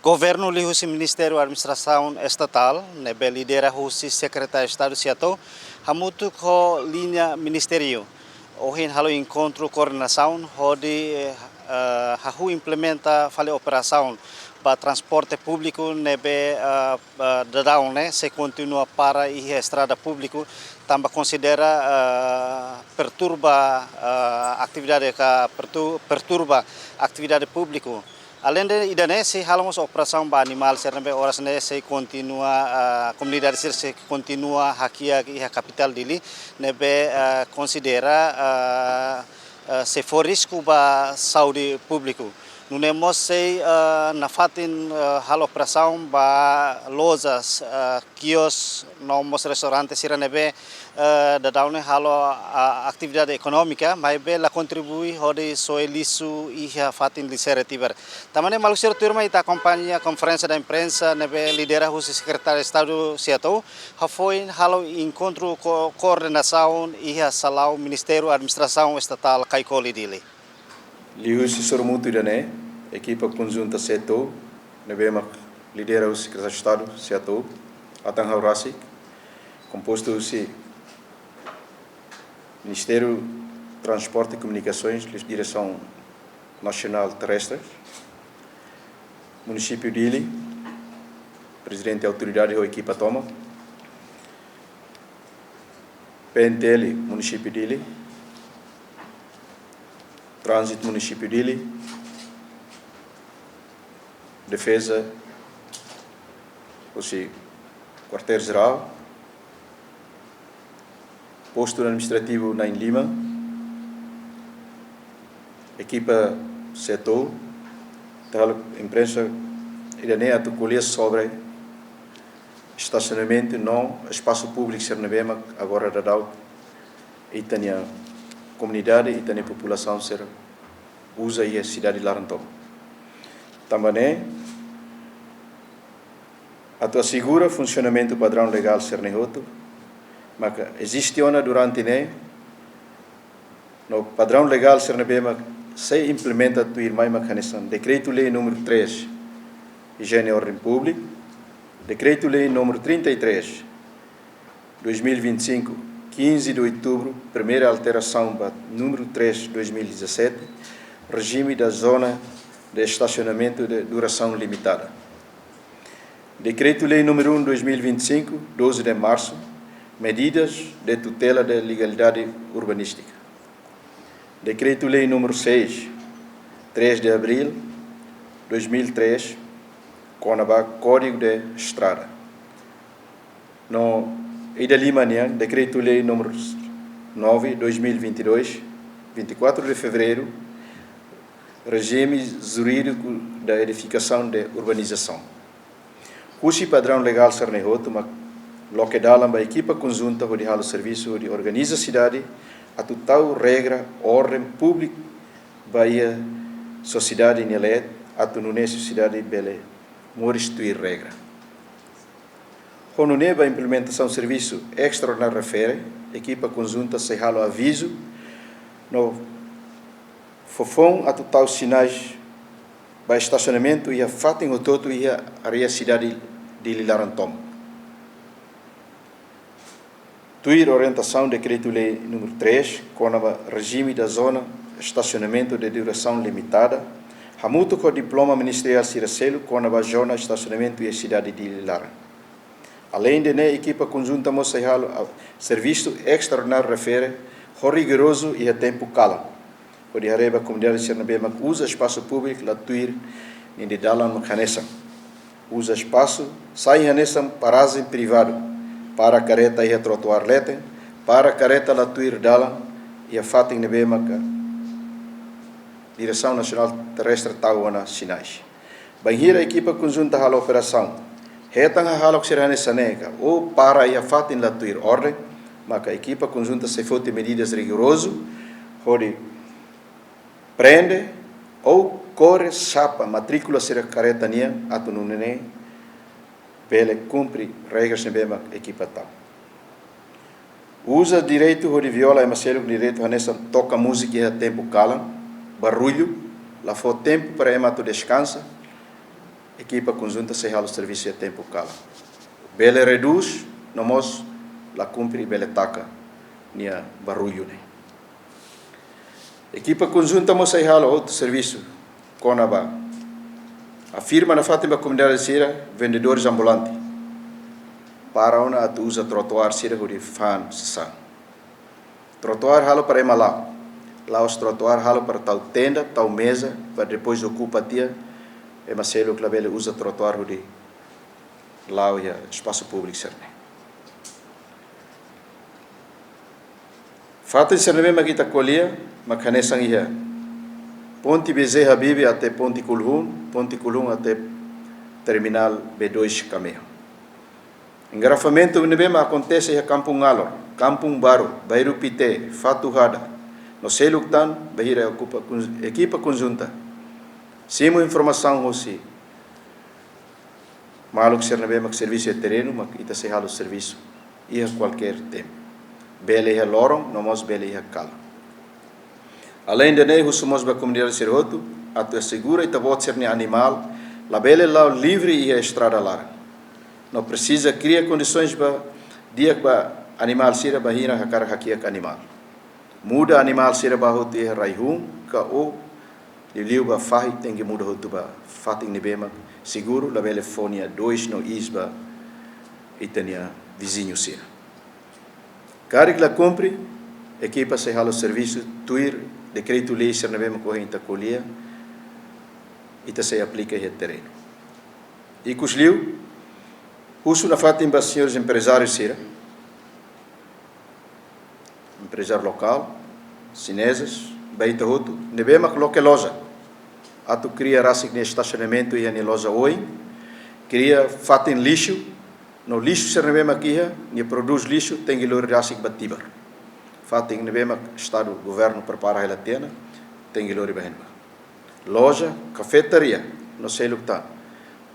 Governo li husi Ministério da Administração Estatal, nebe lidera husi Secretário de Estado Seattle, hamutu ko linha Ministério. Ohin halo encontro coordenação, onde hahu implementa fale operação para transporte público nebe dadão, né, se continua para ir a estrada público, também considera perturba atividade perturba atividade público. Além de idane, se halamos operação para animal, serve horas ne se continua a comunidade se continua aqui a capital dele, nebe considera se for risco para saúde público. Não temos se na fatin hal operação para lojas, quios, nomos restaurantes, sira nebe da daune halo atividade econômica, mas bela contribui hode so elisu e a fatin lisera tiver. Também malusir turma ita acompanha a conferência da imprensa nebe lidera o secretário de Estado Seattle, foi halo encontro coordenação e a salau Ministério da Administração Estatal Kaikoli dele. Lihusi Sormutu Irane, equipa conjunta Seattle, nebe lidera o secretário de Estado Seattle, Atan Haurasi, composto de Ministério de Transporte e Comunicações, Direção Nacional Terrestre, Município de Dili, Presidente da Autoridade ou Equipa Toma, PNTL, Município de Dili, Trânsito, Município de Dili, Defesa, ou seja, Quartel-Geral, Posto Administrativo na Lima, equipa setor, a imprensa irá a colher sobre estacionamento no espaço público Sernebema, agora da DAO, e tem a comunidade e tem a população ser usa a cidade de Larantom. Também a segura funcionamento do padrão legal Sernehoto, mas existe durante no padrão legal Sernebema se implementa o irmão mecanismo Decreto-Lei número 3, Higiene e Ordem Pública, Decreto-Lei número 33, 2025, 15 de outubro, primeira alteração para número 3, 2017, regime da zona de estacionamento de duração limitada. Decreto-Lei número 1, 2025, 12 de março, medidas de tutela da legalidade urbanística. Decreto-Lei número 6, 3 de abril de 2003, com o Código de Estrada. No Idalimanian, Decreto-Lei número 9, 2022, 24 de fevereiro, regime jurídico da edificação de urbanização. Cusi padrão legal Sernehoto, mas loquedalam a equipa conjunta de halo serviço de organiza a cidade a total regra ordem pública bahia sociedade nelet a tunune sociedade bele moristuir regra. Quando neba a implementação de serviço extraordinário refere, equipa conjunta se halo aviso no fofão a total sinais para estacionamento e a fatem o todo e a área cidade de Larantom. Tuir orientação Decreto-Lei número 3, com o regime da zona estacionamento de duração limitada, hamuto com o diploma ministerial Siracelo com a zona estacionamento e a cidade de Laran. Além de a equipa conjunta moçaihalo serviço extraordinário refere, rigoroso e a tempo cala. Pode arreba a comunidade Sernebema usa espaço público lá tuir e de dalam canessa. Usa espaço, sai canessa paragem privado para careta e a trotuar letem, para careta lá tuir dalam e a fatem nebema Direção Nacional Terrestre Tauana Sinais. Banhira a equipa conjunta hala operação. Retang hala oxirane nega ou para e a fatem lá tuir ordem, mas a equipa conjunta se fote medidas rigoroso, onde prende ou corre chapa matrícula ser careta nia atu nunene pele cumpre regras nebema equipa tal. Usa direito de viola e marcelo direito nessa toca música e a tempo cala barulho lá for tempo para ema tu descansa equipa conjunta se halo serviço a tempo cala. Bele reduz, nomos la cumpre bele taca nia barulho né. Equipa conjunta mo se halo outro serviço conaba. Afirma na Fátima comunidade sira vendedores ambulantes. Para ona atu usa trotuar sira huri fan sesa. Trotuar halo para emalá. Lá os trotuar halo para tal tenda, tal mesa, para depois ocupa tia. É Marcelo que ele usa trotuar huri lá o espaço público serne. Fato de serne mesmo kita kolia, makanesang ia. Ponte Bezerra Bibi até Ponte Kulhun até Terminal B2 Caminho. Engarrafamento mesmo acontece em Kampung Alor, Kampung Baru, Bairu Pité, Fatuhada. No Seluktan, Bahira ocupa equipa conjunta. Simo informação hoje. Maluk ser mesmo serviço de terreno, mas ita se halo serviço. Ia qualquer tempo. Bele ia lorong, nomos bele ia cala. Além de nele, somos da comunidade Serroto, a tu assegura e tabot ser animal, la bele lá livre e a estrada lá. Não precisa criar condições para dia para animal sira bahira hakar hakia animal. Muda animal sira bahut e raihum ka o liu ba fahi tem que muda hotu ba fating ni bema seguro la bele fonia 2 no isba itania vizinho sira. Carig la compre equipa se halo serviço tuir decreto lei ser na mesma corrente colia ita se aplica em terreno. E cusliu uso na fatim para senhores empresários sira, empresário local, chineses, baita roto, nebema coloque loja, atu cria rasik ne estacionamento e ne loja oi, cria fatim lixo, no lixo ser nebema aqui, ne produz lixo tem que lor rasik batibar. Fating nebema estado governo prepara ela tena tem que lori bahenba loja cafeteria no sei lukta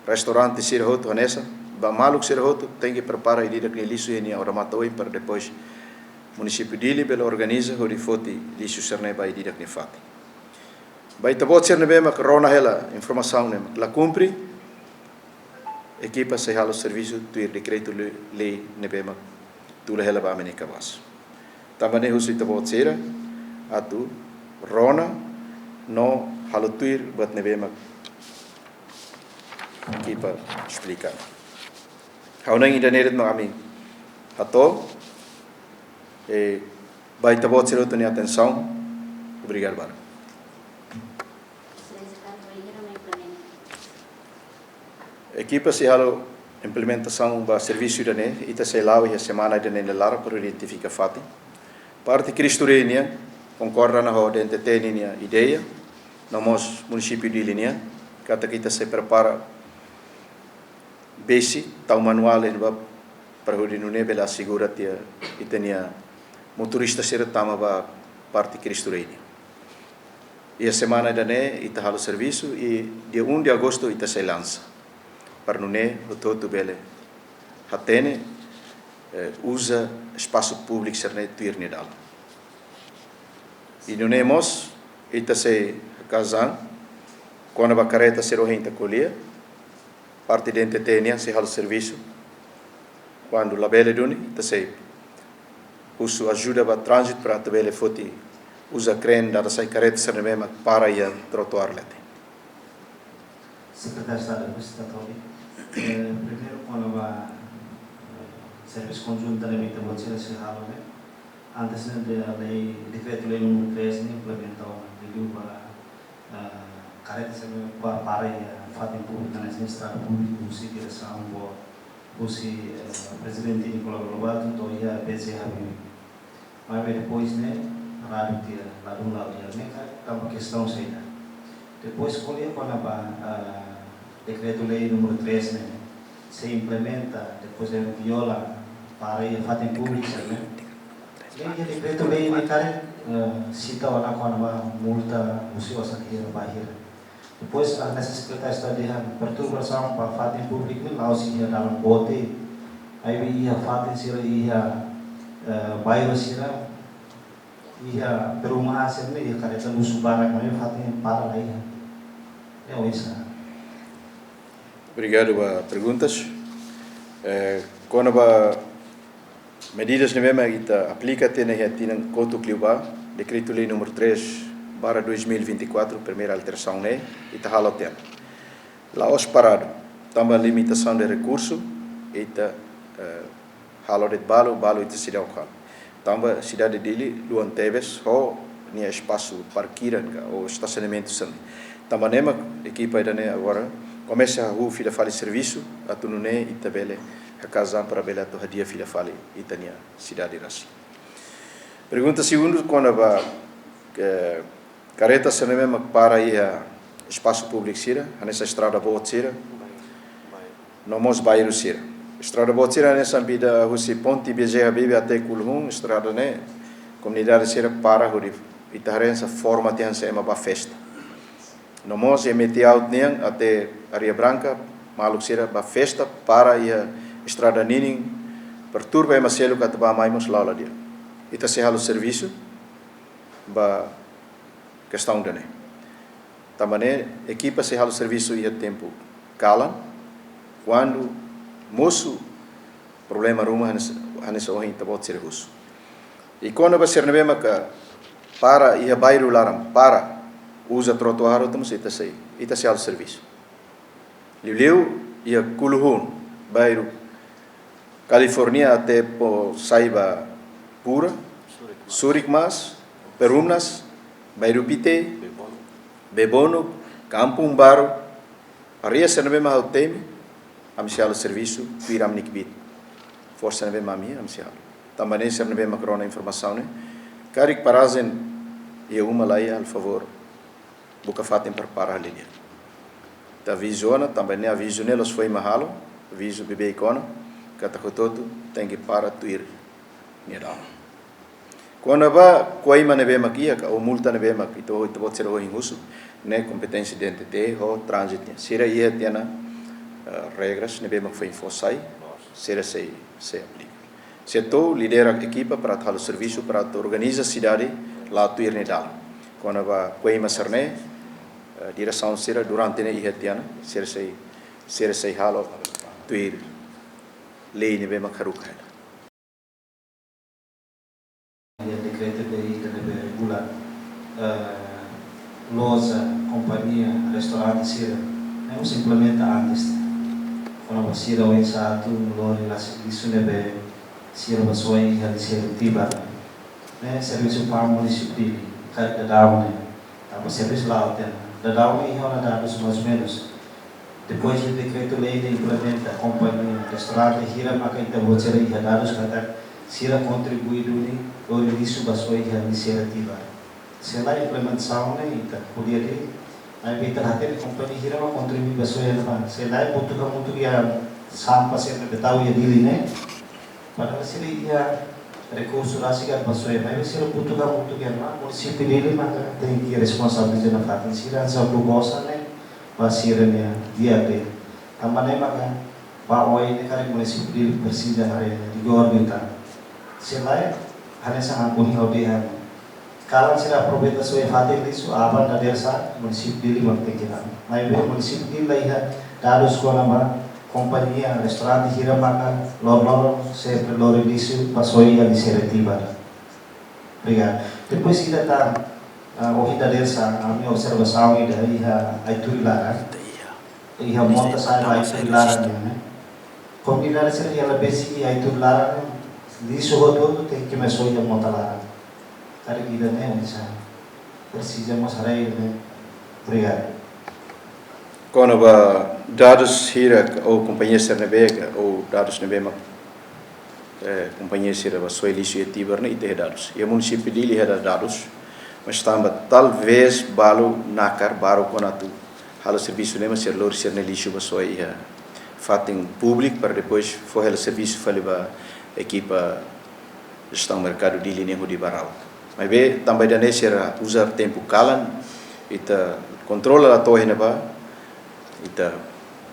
restaurante sir hoto nessa ba maluk sir hoto tem que prepara ele daquele lixo e a mata oi para depois município dele bela organiza o foti lixo ser ne ba ele daquele fati vai tabot ser nebema corona ela informação ne la cumpre equipa se halo serviço tu decreto lei nebema tu la ela ba menica bas também o suíte botsera atu rona no halutuir buat nebema aqui para explicar. Há uma internet no ami ato vai te botsera tu atenção. Obrigado bar. Equipa se halo implementação ba serviço da ne ita se lau e semana da ne lara para identificar fati. Parte Cristorinha concorda na roda de tenia ideia, nós município de linha, kata kita se prepara base tal manual en para o dinune bela segura tia itenia motorista ser tama ba parte Cristorinha. E a semana da ne ita halo serviço e dia 1 de agosto ita se lança. Para nune o todo bele hatene usa espaço público serne tuirne dal. E nós ita se kazan quando a careta se rohenta colia parte dente tenia se hal serviço quando la bele duni ita se usa ajuda ba trânsito para a bele foti usa crane da sai careta serne mesma para ia trotuar lete. Secretário de Estado Administratório, primeiro quando a serviço conjunto da limita bolsa se halo né antes da lei decreto lei número 3 implementou a careta sempre para a fatem pública na estrada pública o direção o presidente Nicolau Lobato então ia Bezerra Bibi mas depois né rádio tira lá do lado já né tá uma questão saída depois quando a decreto lei número 3 né se implementa depois viola para a fatem pública né lei decreto lei ini kare cita wala ko na multa usi wasa hira bahir depois a nessa secretária está de perturbação para fatem público lá se ia dalam bote aí ia fatem sira ia bairro sira ia perumahan sira ia kare tan usu barak mai fatem para lá ia é isso Obrigado pelas perguntas. Quando a medidas mesmo kita aplica tena tinang koto kliuba, decreto-lei número 3/2024, primeira alteração né, ita halo tem. Lá os parado, também limitação de recurso, ita halo de balo ita cidade local. Também cidade dele, Luan Teves, ho nia espaço parkiran ou estacionamento sani. Também nema equipa ida né agora começa a rua filha fale serviço, a tunune ita bele a casa para bela to hadia filha fale ita nia cidade rasi. Pergunta segunda quando a careta sani mesmo para aí a espaço público sira, nessa estrada boa sira, no mos bairro sira. Estrada boa sira nessa vida husi ponte Bezerra Bebe até Kulhun, estrada né, comunidade sira para huri ita essa forma tem essa uma festa. No mos emite out niang até Areia Branca, maluk sira ba festa para a estrada nining perturba maselo kataba mai mos laula dia. Ita se halo serviço ba questão dane. Também equipa se halo serviço ia tempo calam quando moço problema rumah hanes ohin tabot ser hus. E quando ba ser nebe maka para ia bairro laram para usa trotuar temos ita se halo serviço. Liu ia Kulhun bairro California até po saiba pura Surik Mas Perumnas bairro Pite Bebono Kampung Baru Aria serve ma teme amsialo serviço piram nikbit força neve mami amsialo também serve ma corona informação né carik parazen e uma lá al favor buka fatem para linha da visiona também né aviso nelos foi mahalo aviso bebê icona kata kototo tem que para tuir nirau quando va coima neve makia ou multa neve mak itu bot ser hoing usu né competência de entidade ou trânsito sira ia tiana regras neve mak foi enforçai sira se aplica setor lidera equipa para tal serviço para organizar cidade lá tuir nedal quando va coima serne direção sira durante ne ia tiana sira se halo tuir lei neve mak haruka decreto de regular loja, companhia, restaurante sira. Não se implementa antes. Quando você sira o exato, lori lá serviço nebe sira basoi hal sira tiba. Né serviço para município cada daun né. Tá serviço lá tem. Da daun e hora dados mais ou menos. Depois do decreto lei de implementa companhia, restaurante hira maka ita voucher e dados kata sira contribui do início da sua iniciativa. Se ela implementação né, ita podia ter, aí bem terhadap companhia hira uma contribui da sua elevada. Se ela butuh kamu tu dia sampai se tahu ya diri né, pada sila ia recurso lá se gar basoi, mas se ela butuh kamu tu dia mah município dele maka tem que responsabilidade na frente. Sira sab lugosan né, basirnya dia deh. Tambahnya maka bawa ini kali município dele bersih dan hari di gorbita. Selain hanya sangat kuning audian. Kalau sila probeta soe fatir disu aban da desa município dele mantekiran. Aí bem município dele lá dados ko nama companhia restaurante hira makan lor sempre lor disu pasoi yang diseretiba. Obrigado. Depois kita tá o da desa kami observação ida aí tuilaran. Iha monta sai vai tuilaran né. Combinare sila ela besi aí tuilaran di suhoto tem que mesmo ir montar lá. Cara que ainda nem essa precisamos sair né. Obrigado. Quando va dados hira ou companhia sernebega ou dados nebema companhia sira va sua iniciativa né ite dados. E o município dele hera dados, mas também talvez balu nakar baru konatu halo serviço nema ser lor ser lixo va sua fating público para depois for halo serviço faliba equipa gestão mercado de linha de barau. Mas bem, também da nessa usar tempo calan, ita controla a torre neba, ita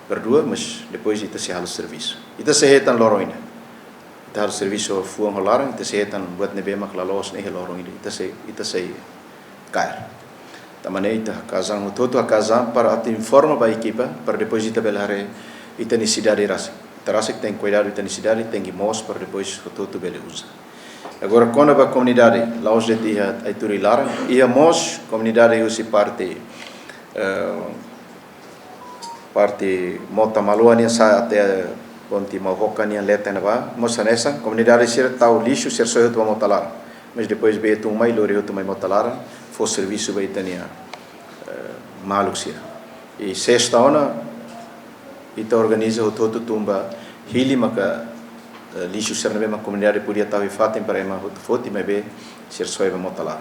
berdua, mas depois ita se halo serviço. Ita se hetan lorong ini, ita halo serviço fuang holarang, ita se hetan buat nebe mak lalos nih lorong ini, ita se cair. Também ita kazang todo a kazang para ati informa ba equipa, para depois ita belare e tem cidade Rasik. Rasik tem cuidado e tem cidade, tem que mostrar para depois o todo ele usa. Agora, quando a comunidade, lá os gente a turilar, e a mos comunidade usa parte mota maluania sa até ponti mahokania leta na ba, moça nessa comunidade ser tal lixo ser só eu motalar, mas depois veio tu mais lori eu mais motalar, foi serviço vai tania maluco ser. E sexta ona ita organiza o todo tumba hili maka lixo ser na mesma comunidade podia estar fatem para ema foto e be ser só eu motalar.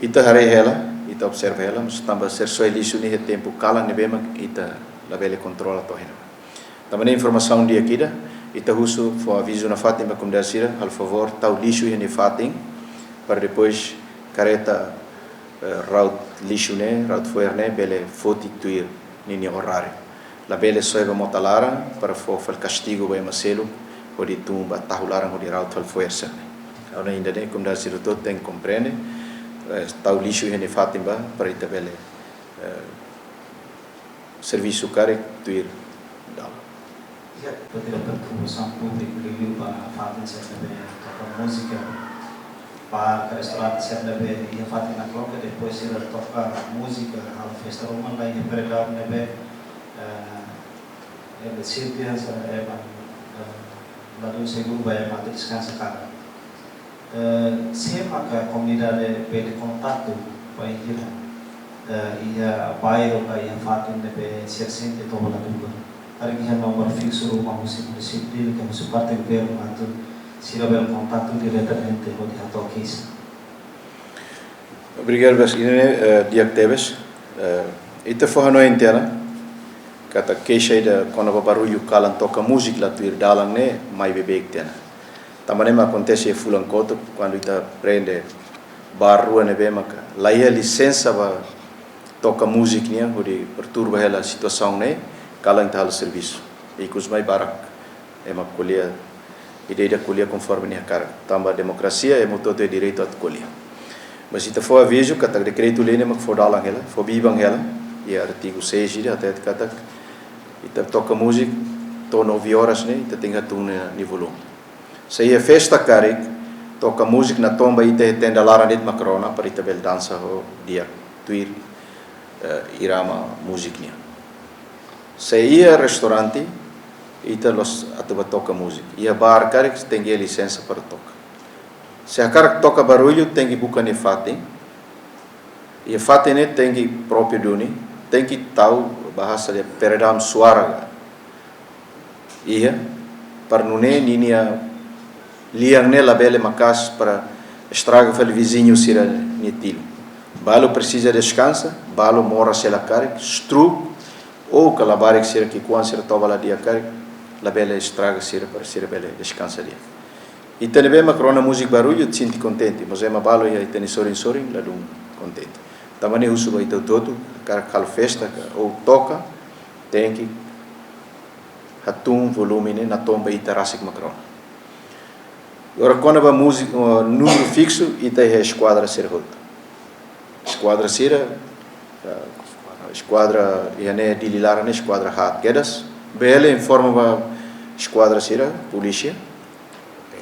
Ita hare ela, ita observa ela, mas também ser só lixo ni tempo cala ne bema ita la bele controla to hina. Também informação dia aqui da ita uso for aviso na fatem para comunidade sira, al favor tal lixo e ne fatem para depois careta route lixo ne, route foer ne bele foto tuir ni horário. La bele só eva motalara para for castigo vai maselo o de tumba tahularan o de route al foer se. Ora ainda ne comunidade sira todo tem compreende tal lixo e ne fatem para ita bele serviço care tuir dal. Ya, poder pertunjukan publik review para fatin serve tocar música para restaurante serve ia fatin na cloca depois ir tocar música ao festa romana lá em pregão nebe é sirpian é lá do seguro vai matar descansa cara sempre a comunidade pede contato para ir ia bairro para ia fatin nebe sersente to lá do hari ini nomor fixo rumah musik disiplin que você parte ver atau sira bel contato diretamente com a Tokis. Obrigado bas ini Diak Teves. Ita foi no interna kata keisha ida quando a barulho calan toca música lá tuir dalang ne mai bebek tena. Também me acontece fulan koto quando ita prende bar rua ne be maka lá ia licença ba toca música nia onde perturba ela situação ne kalang tal serviço e que os mais barak é uma colher ideia da colher conforme minha cara tamba democracia é muito de direito a colher mas se for aviso que tá decreto lei nem for dalang ela for bibang ela e artigo 6 até kata ita toca música to 9 horas né ita tem que tu no volume se é festa carik toca música na tomba ita tenda lara net macrona para ita bel dança o dia tuir irama música se ia restaurante ita los atuba toca música ia bar cara que tem licença para tocar se a cara que toca barulho tem que buscar ne fatem e fatem ne tem que próprio doni tem que tal bahasa de peredam suara ia para nune ninia liang ne la bele macas para estraga fel vizinho sira netilo balo precisa descansa balo mora se la cara stru ou calabarek sira que quan sira toba la dia kar la bela estraga sira para sira bela descansa dia e tenebe macrona música barulho sinti contente mas é uma balo e tem sorin la dum contente tamane uso vai todo cara cal festa ou toca tem que hatum volume na tomba itarasik macrona agora quando a música número fixo ita é esquadra sira volta esquadra sira esquadra iane dililar ne esquadra hat gedas bele informa ba esquadra sira polícia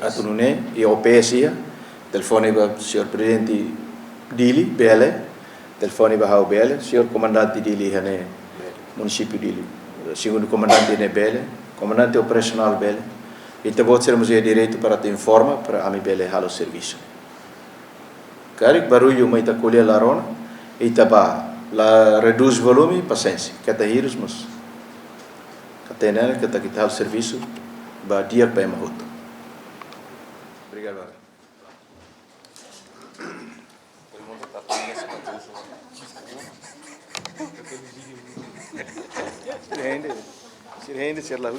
atunune e OPS telefone ba senhor presidente dili bele telefone ba hau bele senhor comandante dili hane município dili segundo comandante ne bele comandante operacional bele e te vou sermos direito para te informa para ami bele halo serviço carik barulho mai ta colher larona e ba la reduz volume paciência kata hirus mas katena kata kita hal serviço ba dia pa mahuto obrigado sirhende sirhende ser la